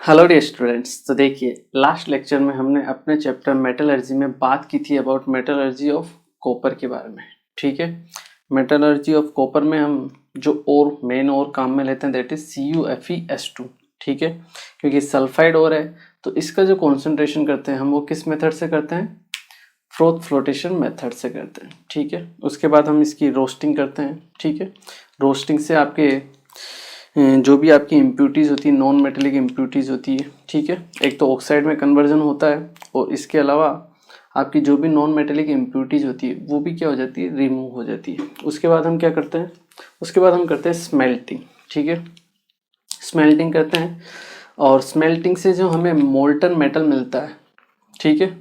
Hello dear students. तो देखिए, last lecture में हमने अपने चैप्टर मेटलर्जी में बात की थी अबाउट मेटलर्जी ऑफ कॉपर के बारे में। ठीक है, मेटलर्जी ऑफ कॉपर में हम जो और मेन और काम में लेते हैं दैट इज CuFeS2। ठीक है, क्योंकि सल्फाइड और है तो इसका जो कॉन्सेंट्रेशन करते हैं हम वो किस मेथड से करते हैं, फ्रोथ फ्लोटेशन मेथड से करते हैं। ठीक है, उसके बाद हम इसकी रोस्टिंग करते हैं। ठीक है, रोस्टिंग से आपके जो भी आपकी इम्प्यूरिटीज़ होती है, नॉन मेटेलिक इम्प्यूरिटीज़ होती है, ठीक है, एक तो ऑक्साइड में कन्वर्जन होता है और इसके अलावा आपकी जो भी नॉन मेटेलिक इम्प्यूरिटीज़ होती है वो भी क्या हो जाती है, रिमूव हो जाती है। उसके बाद हम क्या करते हैं, उसके बाद हम करते हैं स्मेल्टिंग। ठीक है, स्मेल्टिंग करते हैं और स्मेल्टिंग से जो हमें मोल्टन मेटल मिलता है, ठीक है,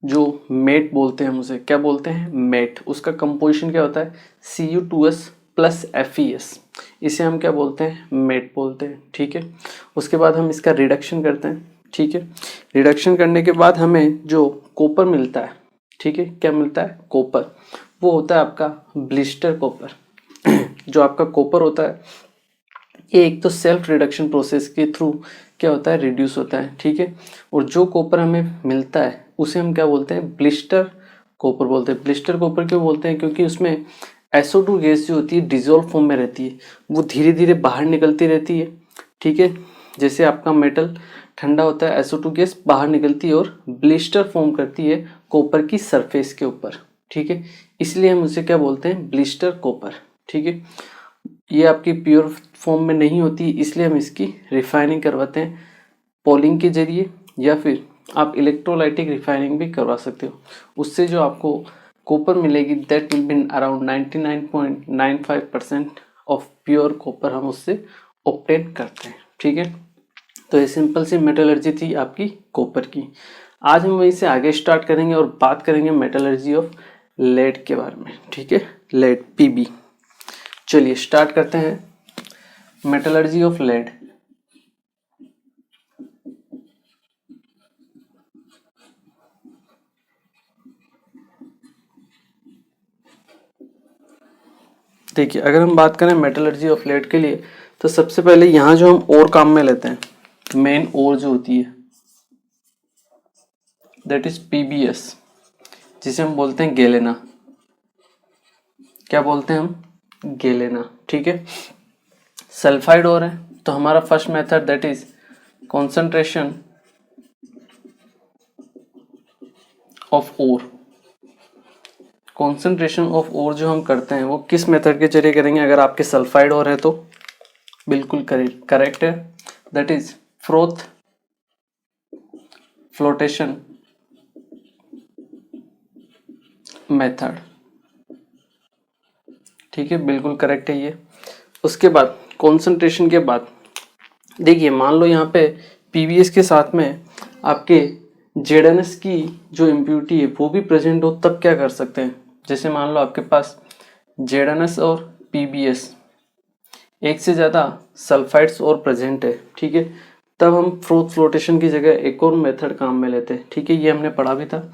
जो मेट बोलते हैं हम उसे क्या बोलते हैं, मेट, उसका कंपोजिशन क्या होता है Cu2s प्लस FeS, इसे हम क्या बोलते हैं, मेट बोलते हैं। ठीक है, उसके बाद हम इसका रिडक्शन करते हैं। ठीक है, रिडक्शन करने के बाद हमें जो कॉपर मिलता है, ठीक है, क्या मिलता है, कॉपर, वो होता है आपका ब्लिस्टर कॉपर। जो आपका कॉपर होता है ये एक तो सेल्फ रिडक्शन प्रोसेस के थ्रू क्या होता है, रिड्यूस होता है। ठीक है, और जो कॉपर हमें मिलता है उसे हम क्या बोलते हैं, ब्लिस्टर कॉपर बोलते हैं। ब्लिस्टर कॉपर क्यों बोलते हैं, क्योंकि उसमें SO2 गैस जो होती है डिजोल्व फॉर्म में रहती है, वो धीरे धीरे बाहर निकलती रहती है। ठीक है, जैसे आपका मेटल ठंडा होता है SO2 गैस बाहर निकलती है और ब्लिस्टर फॉर्म करती है कॉपर की सरफेस के ऊपर। ठीक है, इसलिए हम उसे क्या बोलते हैं, ब्लिस्टर कॉपर। ठीक है, ये आपकी प्योर फॉर्म में नहीं होती, इसलिए हम इसकी रिफाइनिंग करवाते हैं पॉलिंग के जरिए, या फिर आप इलेक्ट्रोलाइटिक रिफाइनिंग भी करवा सकते हो। उससे जो आपको कॉपर मिलेगी that will be around 99.95% of pure copper हम उससे ऑब्टेन करते हैं। ठीक है, तो ये सिंपल सी मेटलर्जी थी आपकी कॉपर की। आज हम वहीं से आगे स्टार्ट करेंगे और बात करेंगे मेटलर्जी ऑफ लेड के बारे में। ठीक है, लेड PB। चलिए स्टार्ट करते हैं मेटलर्जी ऑफ लेड। देखिए, अगर हम बात करें मेटलर्जी ऑफ लेड के लिए तो सबसे पहले यहाँ जो हम और काम में लेते हैं, मेन और जो होती है दैट इज PBS, जिसे हम बोलते हैं गैलेना। क्या बोलते हैं हम, गैलेना। ठीक है, सल्फाइड और है तो हमारा first method that is concentration of ore. Concentration of ore जो हम करते हैं वो किस मेथड के जरिए करेंगे, अगर आपके सल्फाइड और है तो बिल्कुल करेक्ट है, that is froth flotation method. ठीक है, बिल्कुल करेक्ट है ये। उसके बाद कॉन्सेंट्रेशन के बाद देखिए, मान लो यहाँ पे PBS के साथ में आपके ZnS की जो इम्प्यूरिटी है वो भी प्रेजेंट हो, तब क्या कर सकते हैं, जैसे मान लो आपके पास ZnS और PBS एक से ज़्यादा सल्फाइड्स और प्रेजेंट है। ठीक है, तब हम फ्रोथ फ्लोटेशन की जगह एक और मेथड काम में लेते हैं। ठीक है, ये हमने पढ़ा भी था।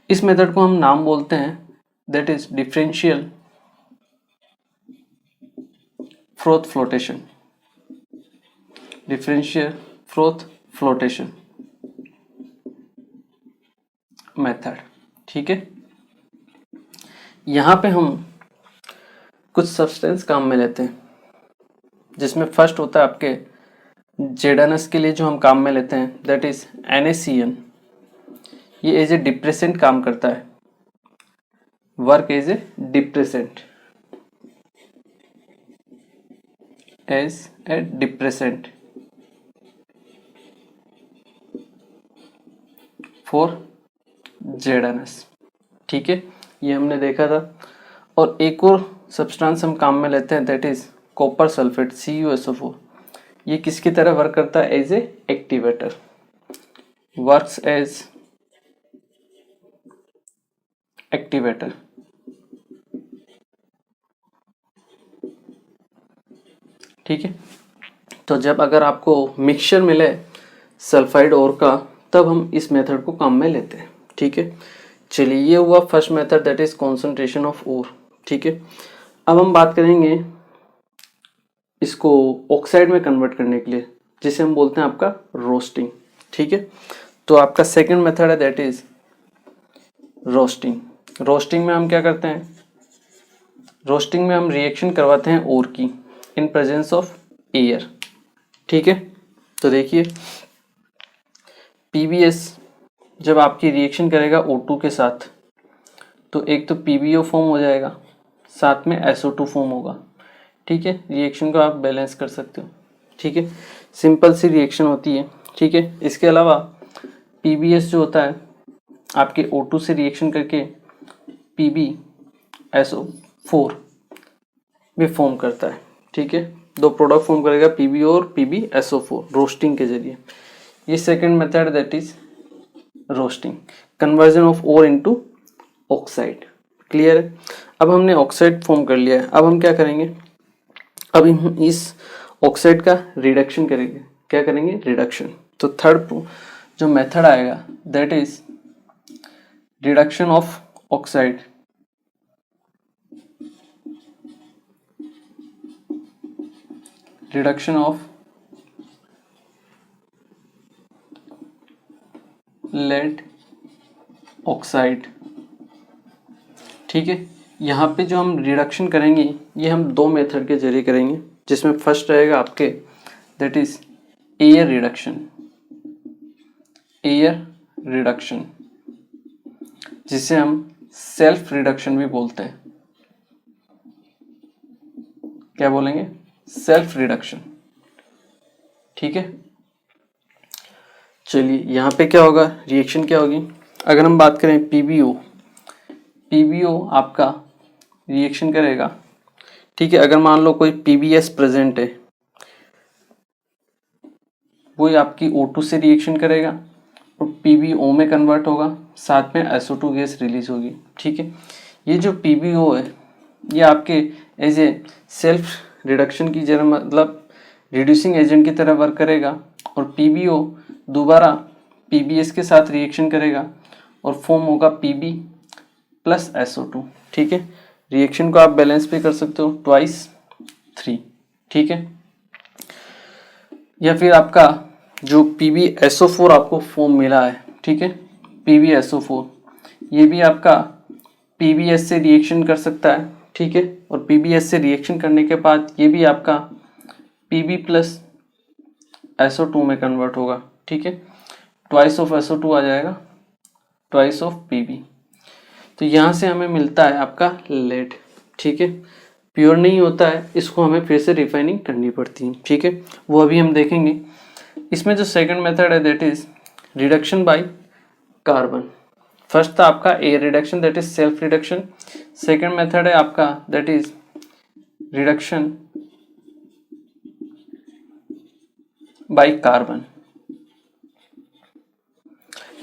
इस मेथड को हम नाम बोलते हैं that is differential froth flotation. Differential froth flotation method. ठीक है, यहाँ पे हम कुछ सब्सटेंस काम में लेते हैं, जिसमें फर्स्ट होता है आपके ZnS के लिए जो हम काम में लेते हैं दैट इज NaCN। ये एज ए डिप्रेसेंट काम करता है, work as a depressant, as a depressant for ZnS। ठीक है, ये हमने देखा था। और एक और सब्सटेंस हम काम में लेते हैं that is copper sulphate CuSO4। ये किसकी तरह वर्क करता है, as a activator, works as activator. ठीक है, तो जब अगर आपको मिक्सचर मिले सल्फाइड और का तब हम इस मेथड को काम में लेते हैं। ठीक है, चलिए ये हुआ first method that is concentration of ore. ठीक है, अब हम बात करेंगे इसको ऑक्साइड में कन्वर्ट करने के लिए। जिसे हम बोलते हैं आपका रोस्टिंग। ठीक है, तो आपका सेकंड मेथड है दैट इज रोस्टिंग। रोस्टिंग में हम क्या करते हैं, रोस्टिंग में हम रिएक्शन करवाते हैं ओर की इन प्रेजेंस ऑफ एयर। ठीक है, तो देखिए पीबीएस जब आपकी रिएक्शन करेगा O2 के साथ तो एक तो PbO फॉर्म हो जाएगा, साथ में SO2 फॉर्म होगा। ठीक है, रिएक्शन को आप बैलेंस कर सकते हो। ठीक है, सिंपल सी रिएक्शन होती है। ठीक है, इसके अलावा PbS जो होता है आपके O2 से रिएक्शन करके PbSO4 भी फॉर्म करता है। ठीक है, दो प्रोडक्ट फॉर्म करेगा PbO और PbSO4 रोस्टिंग के जरिए। ये second method that is roasting, conversion of ore into oxide. Clear है, अब हमने ऑक्साइड फॉर्म कर लिया है। अब हम क्या करेंगे, अब हम इस ऑक्साइड का रिडक्शन करेंगे। क्या करेंगे, रिडक्शन। तो थर्ड जो मेथड आएगा that is reduction of oxide. Reduction of lead oxide. ठीक है, यहाँ पे जो हम रिडक्शन करेंगे ये हम दो मेथड के जरिए करेंगे, जिसमें फर्स्ट रहेगा आपके that is air reduction. Air reduction जिसे हम सेल्फ रिडक्शन भी बोलते हैं। क्या बोलेंगे, सेल्फ रिडक्शन। ठीक है, चलिए यहाँ पे क्या होगा, रिएक्शन क्या होगी। अगर हम बात करें PbO, PbO आपका रिएक्शन करेगा। ठीक है, अगर मान लो कोई PbS प्रेजेंट है, वो आपकी O2 से रिएक्शन करेगा और PbO में कन्वर्ट होगा, साथ में SO2 गैस रिलीज होगी। ठीक है, ये जो PbO है ये आपके एज ए सेल्फ रिडक्शन की जगह मतलब रिड्यूसिंग एजेंट की तरह वर्क करेगा, और PbO दोबारा PbS के साथ रिएक्शन करेगा और फॉर्म होगा Pb प्लस SO2। ठीक है, रिएक्शन को आप बैलेंस भी कर सकते हो, 2/3। ठीक है, या फिर आपका जो PbSO4 आपको फॉर्म मिला है, ठीक है, PbSO4 ये भी आपका PbS से रिएक्शन कर सकता है। ठीक है, और PbS से रिएक्शन करने के बाद ये भी आपका Pb प्लस SO2 में कन्वर्ट होगा। ठीक है, ट्वाइस ऑफ SO2 आ जाएगा, ट्वाइस ऑफ Pb। तो यहाँ से हमें मिलता है आपका लेड। ठीक है, प्योर नहीं होता है, इसको हमें फिर से रिफाइनिंग करनी पड़ती है। ठीक है, वो अभी हम देखेंगे। इसमें जो सेकंड मेथड है that is reduction by carbon. First था आपका air reduction that is self reduction. Second method है आपका that is reduction by carbon.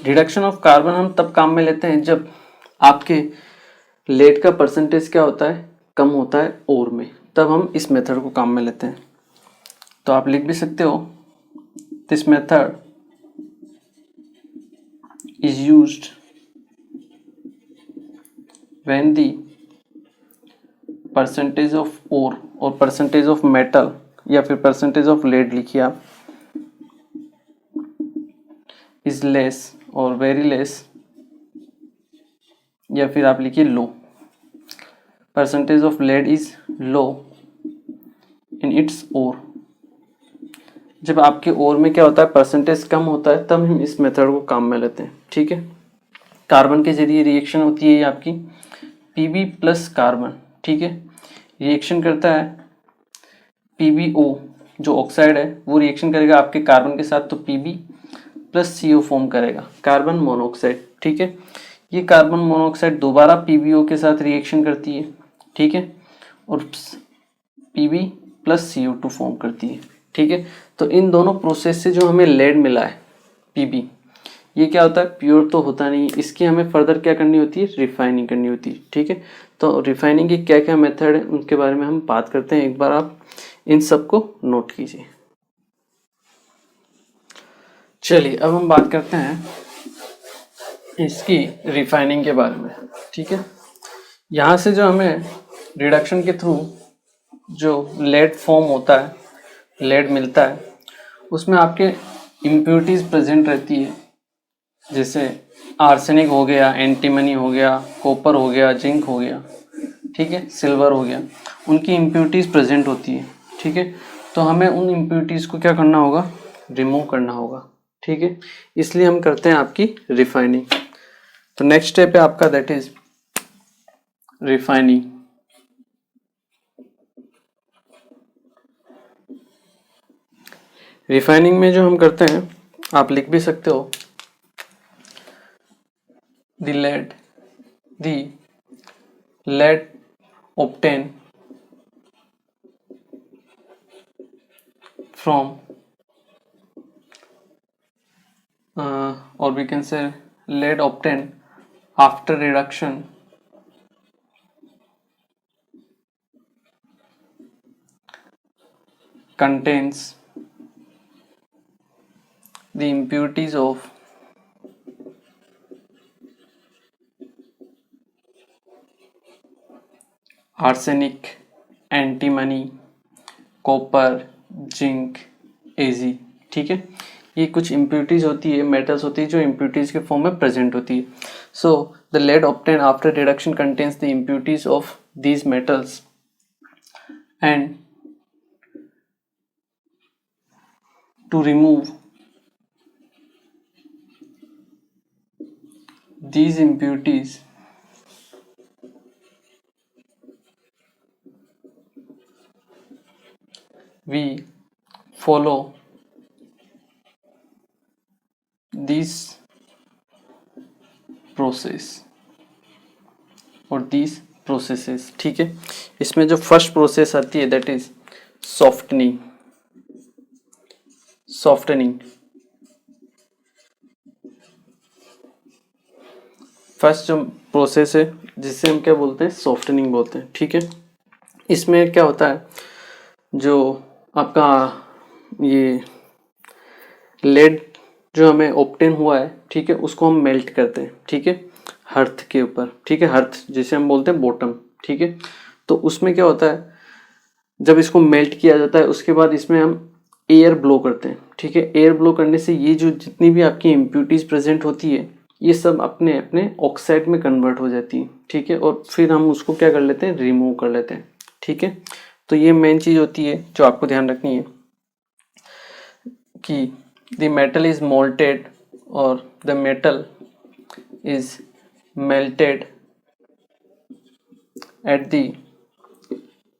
Reduction of carbon हम तब काम में लेते हैं जब आपके लेड का परसेंटेज क्या होता है, कम होता है ओर में, तब हम इस मेथड को काम में लेते हैं। तो आप लिख भी सकते हो this method is used when the percentage of or और परसेंटेज ऑफ मेटल या फिर परसेंटेज ऑफ लेड लिखिए आप, इज लेस और वेरी लेस, या फिर आप लिखिए low. Percentage of lead is low in its ore. जब आपके ओर में क्या होता है, परसेंटेज कम होता है, तब हम इस मेथड को काम में लेते हैं। ठीक है, कार्बन के जरिए रिएक्शन होती है ये आपकी Pb प्लस कार्बन। ठीक है, रिएक्शन करता है PbO जो ऑक्साइड है वो रिएक्शन करेगा आपके कार्बन के साथ, तो Pb प्लस CO फॉर्म करेगा, कार्बन मोनोऑक्साइड। ठीक है, ये कार्बन मोनोऑक्साइड दोबारा PbO के साथ रिएक्शन करती है। ठीक है, और Pb प्लस CO2 फॉर्म करती है। ठीक है, तो इन दोनों प्रोसेस से जो हमें लेड मिला है Pb, ये क्या होता है, प्योर तो होता नहीं, इसकी हमें फर्दर क्या करनी होती है, रिफाइनिंग करनी होती है। ठीक है, तो रिफाइनिंग के क्या क्या मेथड है उनके बारे में हम बात करते हैं। एक बार आप इन सबको नोट कीजिए। चलिए अब हम बात करते हैं इसकी रिफाइनिंग के बारे में। ठीक है, यहाँ से जो हमें रिडक्शन के थ्रू जो लेड फॉर्म होता है, लेड मिलता है, उसमें आपके इम्प्योरिटीज प्रेजेंट रहती है, जैसे आर्सेनिक हो गया, एंटीमनी हो गया, कॉपर हो गया, जिंक हो गया, ठीक है, सिल्वर हो गया, उनकी इम्प्योरिटीज प्रेजेंट होती है, ठीक है। तो हमें उन इम्प्योरिटीज को क्या करना होगा, रिमूव करना होगा, ठीक है। इसलिए हम करते हैं आपकी रिफाइनिंग। तो नेक्स्ट स्टेप है आपका, दैट इज रिफाइनिंग। रिफाइनिंग में जो हम करते हैं, आप लिख भी सकते हो, the lead obtained from or we can say lead obtained after reduction contains the impurities of arsenic, antimony, copper, zinc, AG, ठीक है। ये कुछ इम्प्यूरिटीज होती है, मेटल्स होती है जो इम्प्यूरिटीज के फॉर्म में प्रेजेंट होती है। So the lead obtain after reduction contains the impurities of these metals and to remove these impurities we follow this process और these processes, ठीक है। इसमें जो फर्स्ट प्रोसेस आती है दैट इज सॉफ्टनिंग। फर्स्ट जो प्रोसेस है जिससे हम क्या बोलते हैं, सॉफ्टनिंग बोलते हैं, ठीक है। इसमें क्या होता है, जो आपका ये लेड जो हमें ऑब्टेन हुआ है, ठीक है, उसको हम मेल्ट करते हैं, ठीक है, हर्थ के ऊपर, ठीक है, हर्थ जिसे हम बोलते हैं बॉटम, ठीक है। तो उसमें क्या होता है, जब इसको मेल्ट किया जाता है उसके बाद इसमें हम एयर ब्लो करते हैं, ठीक है। एयर ब्लो करने से ये जो जितनी भी आपकी इम्प्यूरिटीज प्रेजेंट होती है ये सब अपने अपने ऑक्साइड में कन्वर्ट हो जाती है, ठीक है, और फिर हम उसको क्या कर लेते हैं, रिमूव कर लेते हैं, ठीक है। तो ये मेन चीज़ होती है जो आपको ध्यान रखनी है कि the metal is molted or the metal is melted at the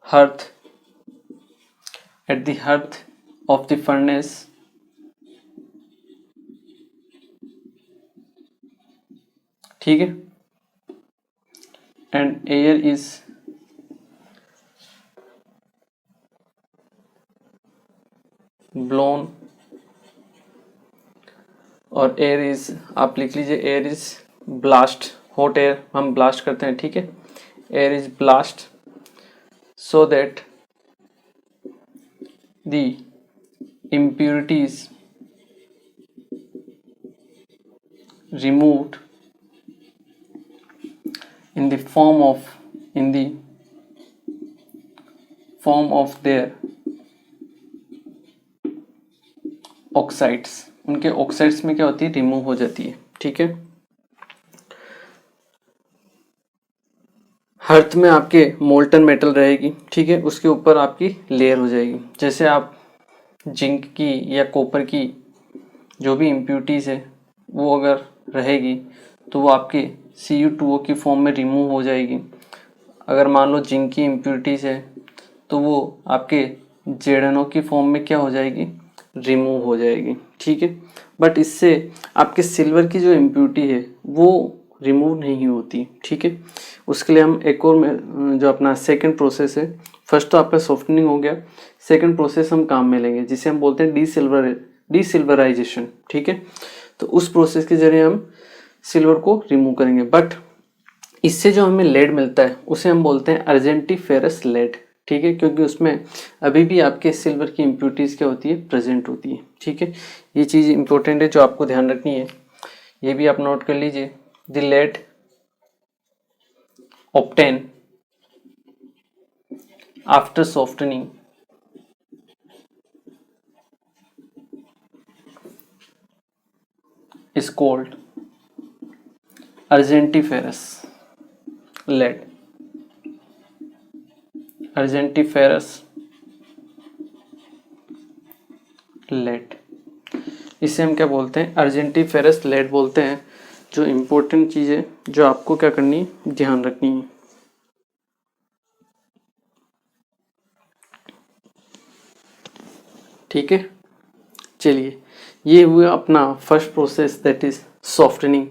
hearth of the furnace ठीक है, and air is blown और एयर इज, आप लिख लीजिए air is blast, hot air हम ब्लास्ट करते हैं, ठीक है, air is blast so that the impurities removed in the form of their oxides, उनके ऑक्साइड्स में क्या होती है, रिमूव हो जाती है, ठीक है। हर्थ में आपके मोल्टन मेटल रहेगी, ठीक है, उसके ऊपर आपकी लेयर हो जाएगी। जैसे आप जिंक की या कॉपर की जो भी इम्प्यूरिटीज है वो अगर रहेगी तो वो आपके Cu2O की फॉर्म में रिमूव हो जाएगी। अगर मान लो जिंक की इम्प्यूरिटीज है तो वो आपके ZnO की फॉर्म में क्या हो जाएगी, रिमूव हो जाएगी, ठीक है। बट इससे आपके सिल्वर की जो इम्प्यूरिटी है वो रिमूव नहीं होती, ठीक है। उसके लिए हम एक और में जो अपना सेकंड प्रोसेस है, फर्स्ट तो आपका सॉफ्टनिंग हो गया, सेकंड प्रोसेस हम काम में लेंगे जिसे हम बोलते हैं डीसिल्वराइजेशन, ठीक है। तो उस प्रोसेस के जरिए हम सिल्वर को रिमूव करेंगे। बट इससे जो हमें लेड मिलता है उसे हम बोलते हैं अर्जेंटीफेरस लेड, ठीक है, क्योंकि उसमें अभी भी आपके सिल्वर की इम्प्यूरिटीज क्या होती है, प्रेजेंट होती है, ठीक है। ये चीज़ इंपॉर्टेंट है जो आपको ध्यान रखनी है, ये भी आप नोट कर लीजिए। The lead obtain after softening is called argentiferous lead. argentiferous lead, इसे हम क्या बोलते हैं? argentiferous lead बोलते हैं। जो इम्पोर्टेंट चीज़ें जो आपको क्या करनी, ध्यान रखनी है। ठीक है, चलिए, ये हुआ अपना first process, that is softening.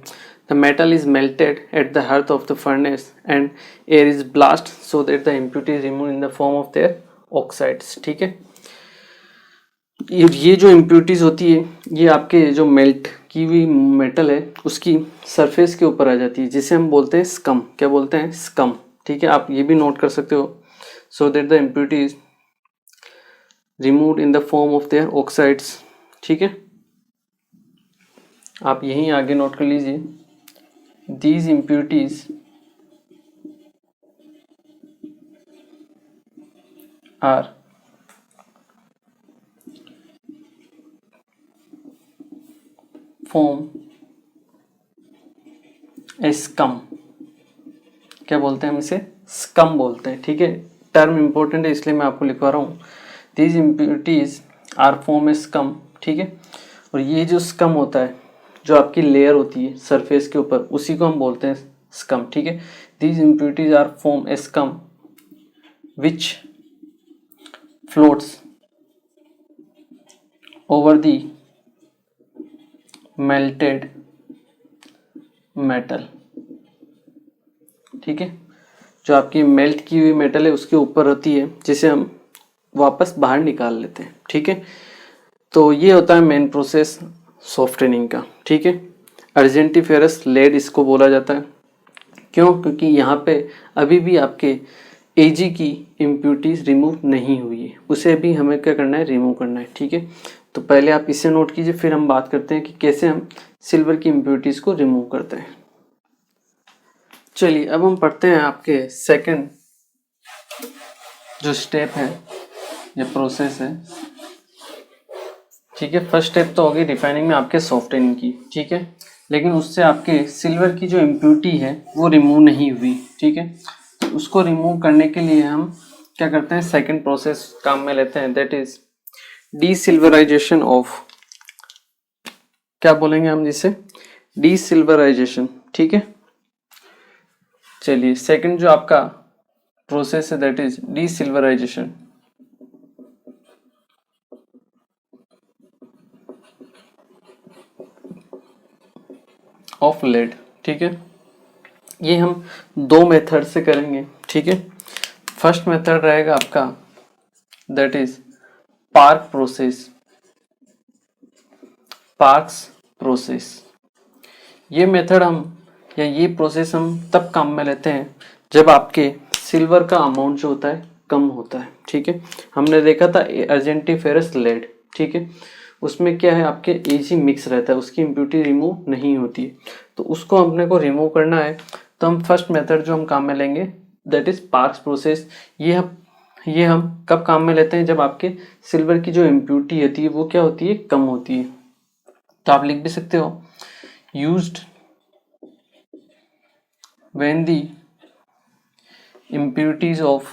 The metal is melted at the hearth of the furnace and air is blast so that the impurity is removed in the form of their oxides। ठीक है, ये जो impurities होती है ये आपके जो melt की हुई मेटल है उसकी सरफेस के ऊपर आ जाती है, जिसे हम बोलते हैं स्कम। क्या बोलते हैं? स्कम। ठीक है, आप ये भी नोट कर सकते हो। So that the impurity is removed in the form of their oxides. ठीक है, आप यहीं आगे नोट कर लीजिए, these impurities are form a scum. क्या बोलते हैं हम इसे? स्कम बोलते हैं। ठीक है, टर्म इंपॉर्टेंट है इसलिए मैं आपको लिखवा रहा हूँ। These impurities are form a scum. ठीक है, और ये जो स्कम होता है, जो आपकी लेयर होती है सरफेस के ऊपर, उसी को हम बोलते हैं स्कम। ठीक है, these impurities are form a scum which floats over the melted metal. ठीक है, जो आपकी मेल्ट की हुई मेटल है उसके ऊपर होती है, जिसे हम वापस बाहर निकाल लेते हैं। ठीक है, तो ये होता है मेन प्रोसेस सॉफ्टनिंग का। ठीक है, अर्जेंटीफेरस लेड इसको बोला जाता है। क्यों? क्योंकि यहाँ पे अभी भी आपके एजी की इम्प्यूरिटीज रिमूव नहीं हुई है, उसे भी हमें क्या करना है? रिमूव करना है। ठीक है, तो पहले आप इसे नोट कीजिए, फिर हम बात करते हैं कि कैसे हम सिल्वर की इम्प्यूरिटीज को रिमूव करते हैं। चलिए, अब हम पढ़ते हैं आपके सेकंड जो स्टेप है या प्रोसेस है। ठीक है, फर्स्ट स्टेप तो होगी रिफाइनिंग में आपके सॉफ्टनिंग की। ठीक है, लेकिन उससे आपके सिल्वर की जो इम्प्यूरिटी है वो रिमूव नहीं हुई। ठीक है, तो उसको रिमूव करने के लिए हम क्या करते हैं? सेकंड प्रोसेस काम में लेते हैं, दैट इज डीसिल्वराइजेशन ऑफ। क्या बोलेंगे हम जिसे? डीसिल्वराइजेशन। ठीक है, चलिए, सेकंड जो आपका प्रोसेस है दैट इज डीसिल्वराइजेशन ऑफ लेड। ठीक है, ये हम दो मेथड से करेंगे। ठीक है, फर्स्ट मेथड रहेगा आपका that is park process. Parks process, ये मेथड हम या ये प्रोसेस हम तब काम में लेते हैं जब आपके सिल्वर का अमाउंट जो होता है कम होता है। ठीक है, हमने देखा था अर्जेंटीफेरस लेड। ठीक है, उसमें क्या है? आपके एजी मिक्स रहता है, उसकी इम्प्यूरिटी रिमूव नहीं होती है, तो उसको अपने को रिमूव करना है। तो हम फर्स्ट मेथड जो हम काम में लेंगे दैट इज पार्क्स प्रोसेस। ये हम कब काम में लेते हैं? जब आपके सिल्वर की जो इम्प्यूरिटी होती है वो क्या होती है? कम होती है। तो आप लिख भी सकते हो, used when the impurities of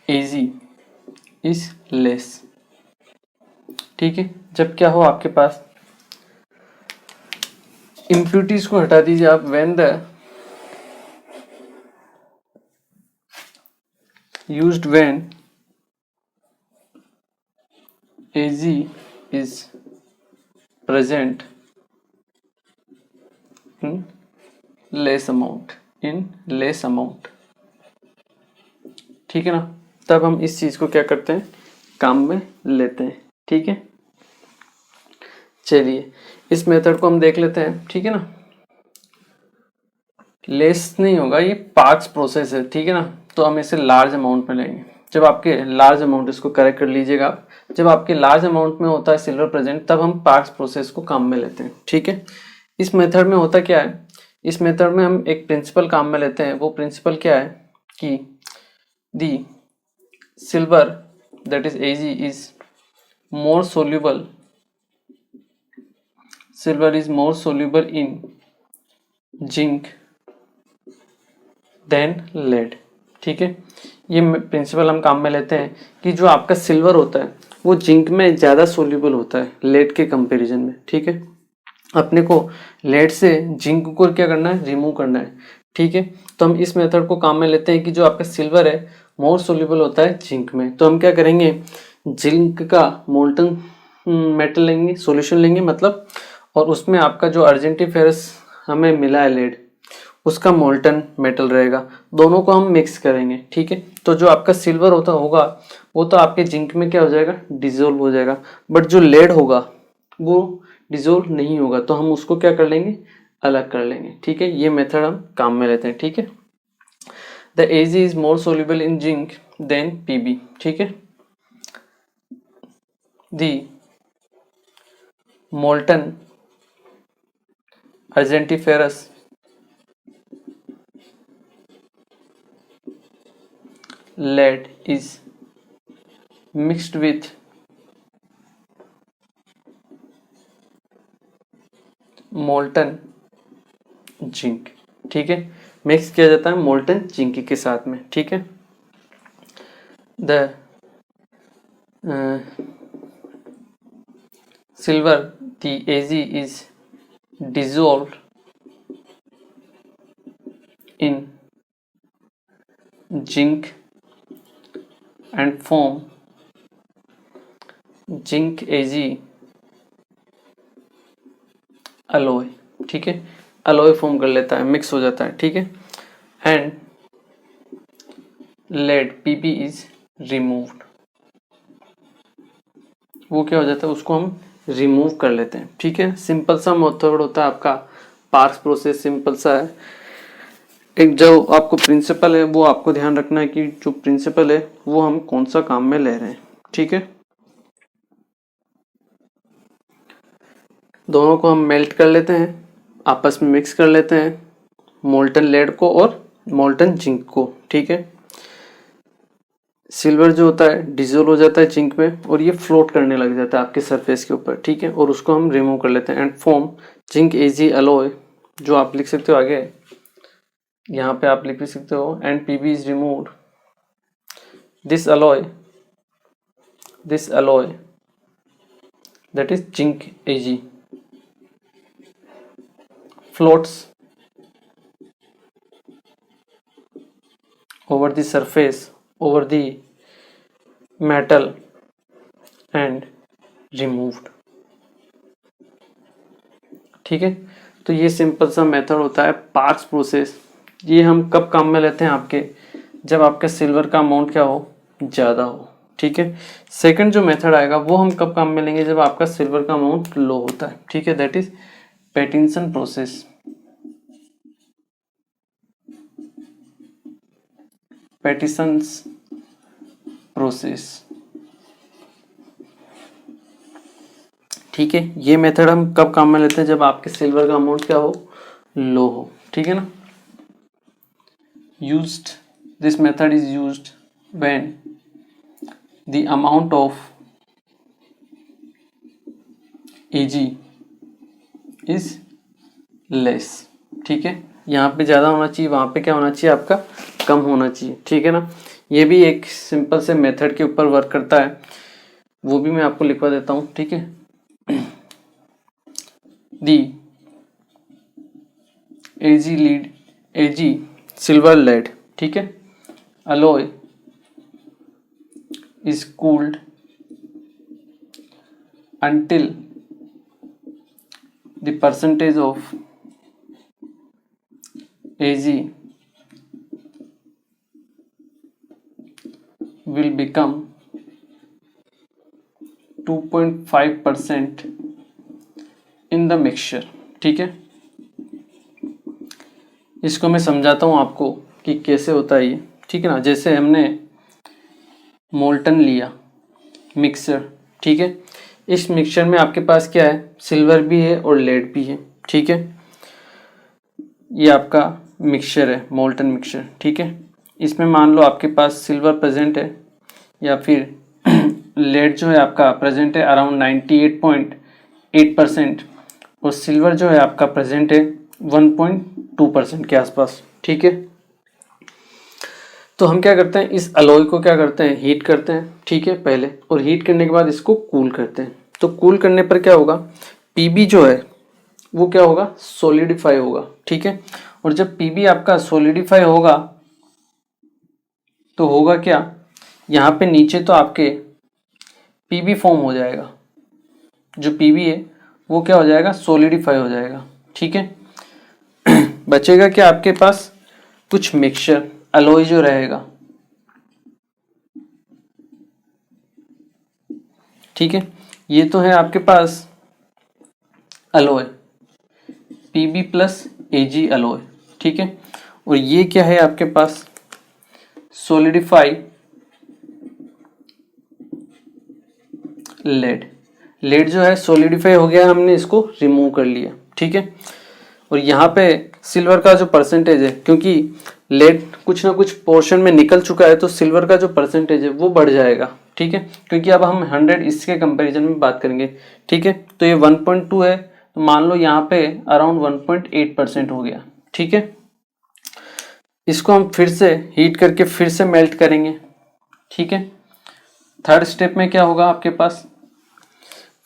Ag is less। ठीक है, जब क्या हो आपके पास impurities को हटा दीजिए आप, when the used when Ag is present in less amount। ठीक है ना, तब हम इस चीज को क्या करते हैं? काम में लेते हैं। ठीक है, चलिए इस मेथड को हम देख लेते हैं। ठीक है ना, लेस नहीं होगा, ये पार्क्स प्रोसेस है। ठीक है ना, तो हम इसे लार्ज अमाउंट में लेंगे। जब आपके लार्ज अमाउंट, इसको करेक्ट कर लीजिएगा आप, जब आपके लार्ज अमाउंट में होता है सिल्वर प्रेजेंट, तब हम पार्क्स प्रोसेस को काम में लेते हैं। ठीक है, इस मेथड में होता क्या है? इस मेथड में हम एक प्रिंसिपल काम में लेते हैं। वो प्रिंसिपल क्या है कि the silver that is Ag is more soluble, silver is more soluble in zinc than lead. ठीक है, ये प्रिंसिपल हम काम में लेते हैं कि जो आपका सिल्वर होता है वो जिंक में ज़्यादा सोल्यूबल होता है लेड के कंपैरिजन में। ठीक है, अपने को लेड से जिंक को क्या करना है, रिमूव करना है। ठीक है, तो हम इस मेथड को काम में लेते हैं कि जो आपका सिल्वर है मोर सोल्यूबल होता है जिंक में। तो हम क्या करेंगे, जिंक का मोल्टन मेटल लेंगे, सॉल्यूशन लेंगे मतलब, और उसमें आपका जो अर्जेंटीफेरस हमें मिला है लेड, उसका मोल्टन मेटल रहेगा, दोनों को हम मिक्स करेंगे। ठीक है, तो जो आपका सिल्वर होता होगा वो तो आपके जिंक में क्या हो जाएगा, डिजोल्व हो जाएगा, बट जो लेड होगा वो डिजोल्व नहीं होगा, तो हम उसको क्या कर लेंगे, अलग कर लेंगे। ठीक है, ये मेथड हम काम में लेते हैं। ठीक है, the Ag is more soluble in zinc than Pb। ठीक है, the molten argentiferous lead is mixed with molten zinc. ठीक है, मिक्स किया जाता है मोल्टन जिंक के साथ में। ठीक है, the silver the Ag is dissolved in zinc and form zinc Ag alloy। ठीक है, alloy फॉर्म कर लेता है, मिक्स हो जाता है। ठीक है, and lead Pb is removed, वो क्या हो जाता है, उसको हम रिमूव कर लेते हैं। ठीक है, सिंपल सा मेथड होता है आपका, पार्क्स प्रोसेस सिंपल सा है। एक जो आपको प्रिंसिपल है वो आपको ध्यान रखना है कि जो प्रिंसिपल है वो हम कौन सा काम में ले रहे हैं। ठीक है, दोनों को हम मेल्ट कर लेते हैं, आपस में मिक्स कर लेते हैं, मोल्टन लेड को और मोल्टन जिंक को। ठीक है, सिल्वर जो होता है डिजोल्व हो जाता है जिंक में और ये फ्लोट करने लग जाता है आपके सरफेस के ऊपर। ठीक है, और उसको हम रिमूव कर लेते हैं and form zinc Ag alloy, जो आप लिख सकते हो आगे, यहाँ पे आप लिख भी सकते हो, and Pb is removed, this alloy that is zinc Ag floats over the surface over the metal and removed। ठीक है, तो ये सिंपल सा मेथड होता है पार्क्स प्रोसेस। ये हम कब काम में लेते हैं आपके, जब आपका सिल्वर का अमाउंट क्या हो, ज़्यादा हो। ठीक है, सेकंड जो मेथड आएगा वो हम कब काम में लेंगे, जब आपका सिल्वर का अमाउंट लो होता है। ठीक है, that is Pattinson process. Pattinson's process. ठीक है, ये मेथड हम कब काम में लेते हैं, जब आपके सिल्वर का अमाउंट क्या हो, लो हो। ठीक है ना, used, this method is used when the amount of Ag is less. ठीक है, यहाँ पे ज़्यादा होना चाहिए, वहाँ पे क्या होना चाहिए आपका, कम होना चाहिए। ठीक है ना, ये भी एक सिंपल से मेथड के ऊपर वर्क करता है, वो भी मैं आपको लिखवा देता हूँ। ठीक है, दी Ag सिल्वर लेड, ठीक है, alloy is cooled until the percentage of Ag will become 2.5% in the mixture। ठीक है, इसको मैं समझाता हूँ आपको कि कैसे होता है ये। ठीक है ना, जैसे हमने मोल्टन लिया मिक्सर, ठीक है, इस मिक्सचर में आपके पास क्या है, सिल्वर भी है और लेड भी है। ठीक है, ये आपका मिक्सचर है, मोल्टन मिक्सचर। ठीक है, इसमें मान लो आपके पास सिल्वर प्रेजेंट है या फिर लेड जो है आपका प्रेजेंट है अराउंड 98.8% और सिल्वर जो है आपका प्रेजेंट है 1.2% के आसपास। ठीक है, तो हम क्या करते हैं, इस अलॉय को क्या करते हैं, हीट करते हैं। ठीक है, पहले, और हीट करने के बाद इसको कूल करते हैं। तो कूल करने पर क्या होगा, पीबी जो है वो क्या होगा, सॉलिडिफाई होगा। ठीक है, और जब पीबी आपका सॉलिडिफाई होगा तो होगा क्या, यहाँ पे नीचे तो आपके पीबी फॉर्म हो जाएगा, जो पीबी है वो क्या हो जाएगा, सॉलिडिफाई हो जाएगा। ठीक है, बचेगा क्या आपके पास, कुछ मिक्सचर अलॉय जो रहेगा। ठीक है, ये तो है आपके पास अलॉय पीबी प्लस एजी अलॉय। ठीक है, और ये क्या है आपके पास, सॉलिडिफाई लेड। लेड जो है सॉलिडिफाई हो गया, हमने इसको रिमूव कर लिया। ठीक है, और यहाँ पे सिल्वर का जो परसेंटेज है, क्योंकि लेड कुछ ना कुछ पोर्शन में निकल चुका है तो सिल्वर का जो परसेंटेज है वो बढ़ जाएगा। ठीक है, क्योंकि अब हम 100 इसके कंपैरिजन में बात करेंगे। ठीक है, तो ये 1.2 है, तो मान लो यहाँ पे अराउंड 1.8% हो गया। ठीक है, इसको हम फिर से हीट करके फिर से मेल्ट करेंगे। ठीक है, थर्ड स्टेप में क्या होगा आपके पास,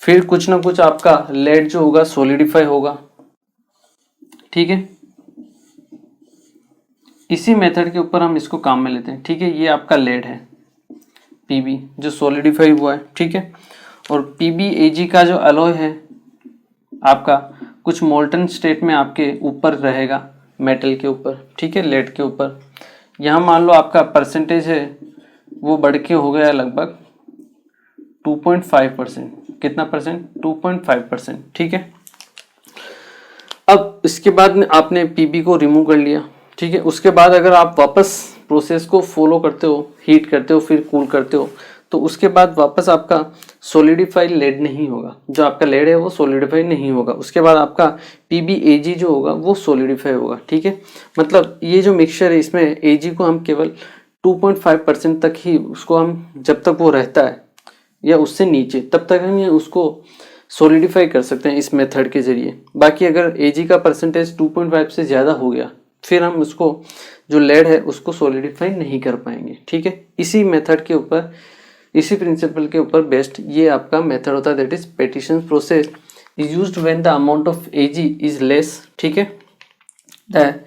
फिर कुछ ना कुछ आपका लेड जो होगा सॉलिडिफाई होगा। ठीक है, इसी मेथड के ऊपर हम इसको काम में लेते हैं। ठीक है, ये आपका लेड है पीबी जो सॉलिडिफाई हुआ है। ठीक है, और पीबी एजी का जो अलॉय है आपका कुछ मोल्टन स्टेट में आपके ऊपर रहेगा, मेटल के ऊपर। ठीक है, लेड के ऊपर। यहाँ मान लो आपका परसेंटेज है वो बढ़ के हो गया लगभग 2.5%। कितना परसेंट, 2.5%। ठीक है, अब इसके बाद में आपने पीबी को रिमूव कर लिया। ठीक है, उसके बाद अगर आप वापस प्रोसेस को फॉलो करते हो, हीट करते हो फिर कूल करते हो, तो उसके बाद वापस आपका सॉलिडिफाई लेड नहीं होगा, जो आपका लेड है वो सॉलिडिफाई नहीं होगा। उसके बाद आपका पीबी एजी जो होगा वो सॉलिडिफाई होगा। ठीक है, मतलब ये जो मिक्सचर है इसमें एजी को हम केवल 2.5% तक ही उसको हम, जब तक वो रहता है या उससे नीचे, तब तक हम ये उसको सॉलिडिफाई कर सकते हैं इस मेथड के जरिए। बाकी अगर एजी का परसेंटेज 2.5 से ज़्यादा हो गया फिर हम उसको, जो लेड है उसको सॉलिडिफाई नहीं कर पाएंगे। ठीक है, इसी मेथड के ऊपर, इसी प्रिंसिपल के ऊपर बेस्ड ये आपका मेथड होता है, that is Pattinson process is used when the amount of AG is less. ठीक है, the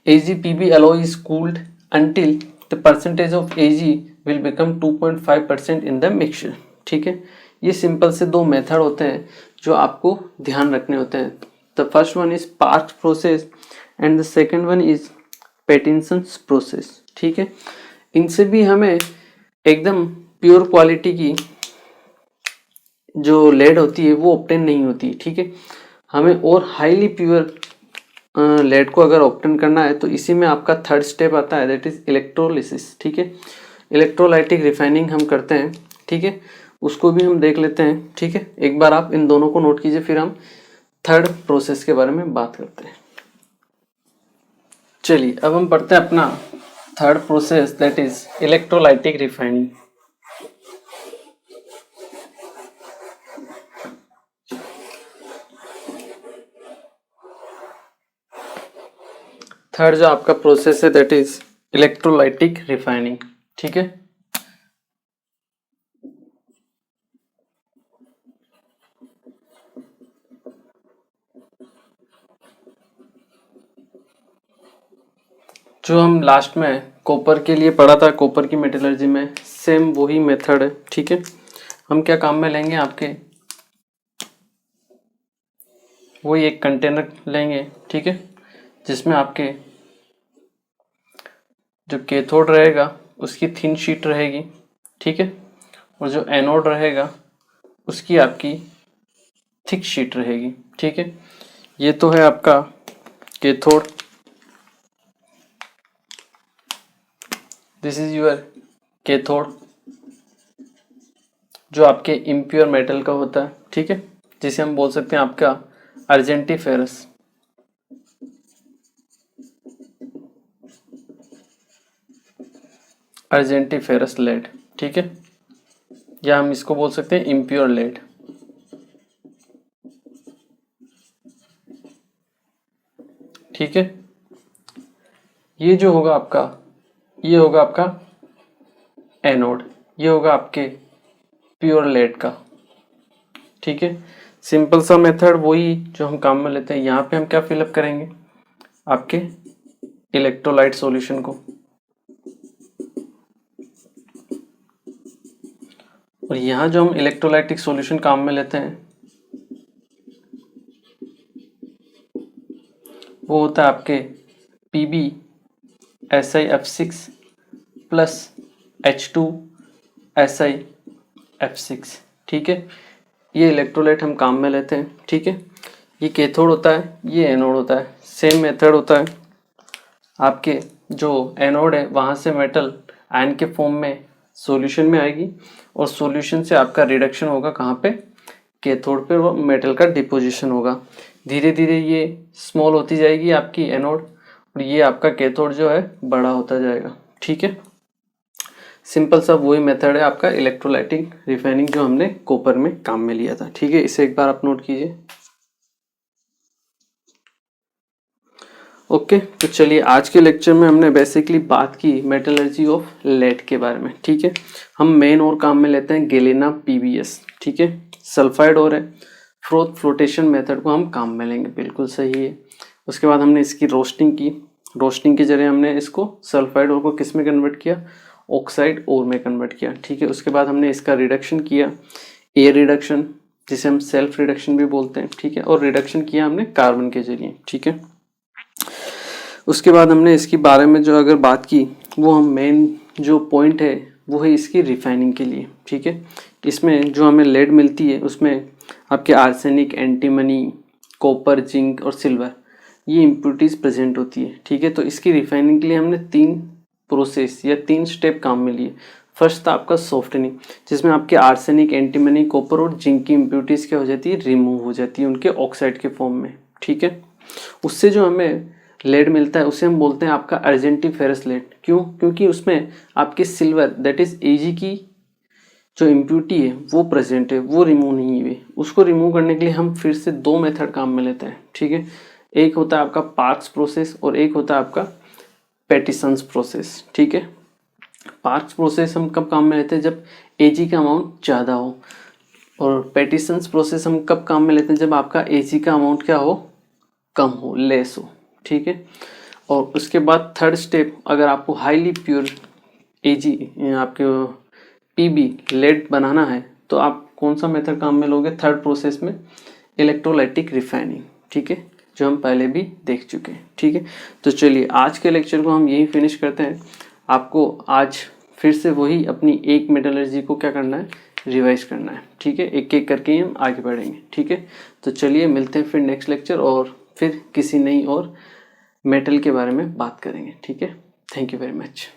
AG PB alloy is cooled until the percentage of AG will become 2.5% in the mixture। ठीक है, ये simple से दो method होते हैं जो आपको ध्यान रखने होते हैं। The first one is Parkes process and the second one is Pattinson's process. ठीक है, इनसे भी हमें एकदम प्योर क्वालिटी की जो लेड होती है वो ऑब्टेन नहीं होती। ठीक है, हमें और हाईली प्योर लेड को अगर ऑब्टेन करना है तो इसी में आपका थर्ड स्टेप आता है, दैट इज इलेक्ट्रोलिसिस। ठीक है, इलेक्ट्रोलाइटिक रिफाइनिंग हम करते हैं। ठीक है, उसको भी हम देख लेते हैं। ठीक है, एक बार आप इन दोनों को नोट कीजिए, फिर हम थर्ड प्रोसेस के बारे में बात करते हैं। चलिए, अब हम पढ़ते हैं अपना third process, that is electrolytic refining. Third जो आपका प्रोसेस है दैट इज इलेक्ट्रोलाइटिक रिफाइनिंग। ठीक है, जो हम लास्ट में कॉपर के लिए पढ़ा था, कॉपर की मेटलर्जी में सेम वही मेथड है। ठीक है, हम क्या काम में लेंगे, आपके वही एक कंटेनर लेंगे। ठीक है, जिसमें आपके जो कैथोड रहेगा उसकी थिन शीट रहेगी। ठीक है, और जो एनोड रहेगा उसकी आपकी थिक शीट रहेगी। ठीक है, ये तो है आपका cathode, this is your cathode जो आपके इम्प्योर मेटल का होता है। ठीक है, जिसे हम बोल सकते हैं आपका अर्जेंटीफेरस। अर्जेंटीफेरस लेड। ठीक है, या हम इसको बोल सकते हैं इम्प्योर लेड। ठीक है, ये जो होगा आपका, ये होगा आपका एनोड, ये होगा आपके प्योर लेड का। ठीक है, सिंपल सा मेथड वही जो हम काम में लेते हैं। यहाँ पे हम क्या फिलअप करेंगे, आपके इलेक्ट्रोलाइट सॉल्यूशन को, और यहाँ जो हम इलेक्ट्रोलाइटिक सॉल्यूशन काम में लेते हैं वो होता है आपके PbSiF6 प्लस H2SiF6। ठीक है, ये इलेक्ट्रोलाइट हम काम में लेते हैं। ठीक है, ये कैथोड होता है, ये एनोड होता है। सेम मेथड होता है, आपके जो एनोड है वहाँ से मेटल आयन के फॉर्म में सॉल्यूशन में आएगी, और सॉल्यूशन से आपका रिडक्शन होगा कहाँ पे, कैथोड पे, वो मेटल का डिपोजिशन होगा। धीरे धीरे ये स्मॉल होती जाएगी आपकी एनोड, और ये आपका कैथोड जो है बड़ा होता जाएगा। ठीक है, सिंपल सा वही मेथड है आपका इलेक्ट्रोलाइटिक रिफाइनिंग जो हमने कॉपर में काम में लिया था। ठीक है, इसे एक बार आप नोट कीजिए। ओके, तो चलिए आज के लेक्चर में हमने बेसिकली बात की मेटलर्जी ऑफ लेड के बारे में। ठीक है, हम मेन और काम में लेते हैं गैलिना PbS। ठीक है, सल्फाइड और है, फ्लोटेशन मेथड को हम काम में लेंगे, बिल्कुल सही है। उसके बाद हमने इसकी रोस्टिंग की, रोस्टिंग के जरिए हमने इसको सल्फाइड और को किस में कन्वर्ट किया, ऑक्साइड और में कन्वर्ट किया। ठीक है, उसके बाद हमने इसका रिडक्शन किया, एयर रिडक्शन जिसे हम सेल्फ रिडक्शन भी बोलते हैं। ठीक है, और रिडक्शन किया हमने कार्बन के जरिए। ठीक है, उसके बाद हमने इसके बारे में जो अगर बात की, वो हम मेन जो पॉइंट है वो है इसकी रिफाइनिंग के लिए। ठीक है, इसमें जो हमें लेड मिलती है उसमें आपके आर्सेनिक, एंटीमनी, कॉपर, जिंक और सिल्वर, ये इम्प्योरिटीज़ प्रेजेंट होती है। ठीक है, तो इसकी रिफाइनिंग के लिए हमने 3 प्रोसेस या 3 स्टेप काम में लिए। फर्स्ट था आपका सॉफ्टनिंग, जिसमें आपके आर्सेनिक, एंटीमनी, कॉपर और जिंक की इम्प्योरिटीज़ क्या हो जाती है, रिमूव हो जाती है उनके ऑक्साइड के फॉर्म में। ठीक है, उससे जो हमें लेड मिलता है उसे हम बोलते हैं आपका अर्जेंटीफेरस लेड। क्यों, क्योंकि उसमें आपके सिल्वर दैट इज Ag की जो इम्प्यूरिटी है वो प्रेजेंट है, वो रिमूव नहीं हुई। उसको रिमूव करने के लिए हम फिर से 2 मेथड काम में लेते हैं। ठीक है, एक होता है आपका पार्क्स प्रोसेस और एक होता है आपका पैटिसन्स प्रोसेस। ठीक है, पार्क्स प्रोसेस हम कब काम में लेते हैं, जब Ag का अमाउंट ज़्यादा हो, और पैटिसन्स प्रोसेस हम कब काम में लेते हैं, जब आपका Ag का अमाउंट क्या हो, कम हो, लेस हो। ठीक है, और उसके बाद थर्ड स्टेप, अगर आपको हाईली प्योर Ag आपके Pb लेड बनाना है तो आप कौन सा मेथड काम में लोगे, थर्ड प्रोसेस में इलेक्ट्रोलाइटिक रिफाइनिंग। ठीक है, जो हम पहले भी देख चुके हैं। ठीक है, तो चलिए आज के लेक्चर को हम यही फिनिश करते हैं। आपको आज फिर से वही अपनी एक मेटलर्जी को क्या करना है, रिवाइज करना है। ठीक है, एक एक करके ही हम आगे बढ़ेंगे। ठीक है, तो चलिए मिलते हैं फिर नेक्स्ट लेक्चर, और फिर किसी नई और मेटल के बारे में बात करेंगे। ठीक है, थैंक यू वेरी मच।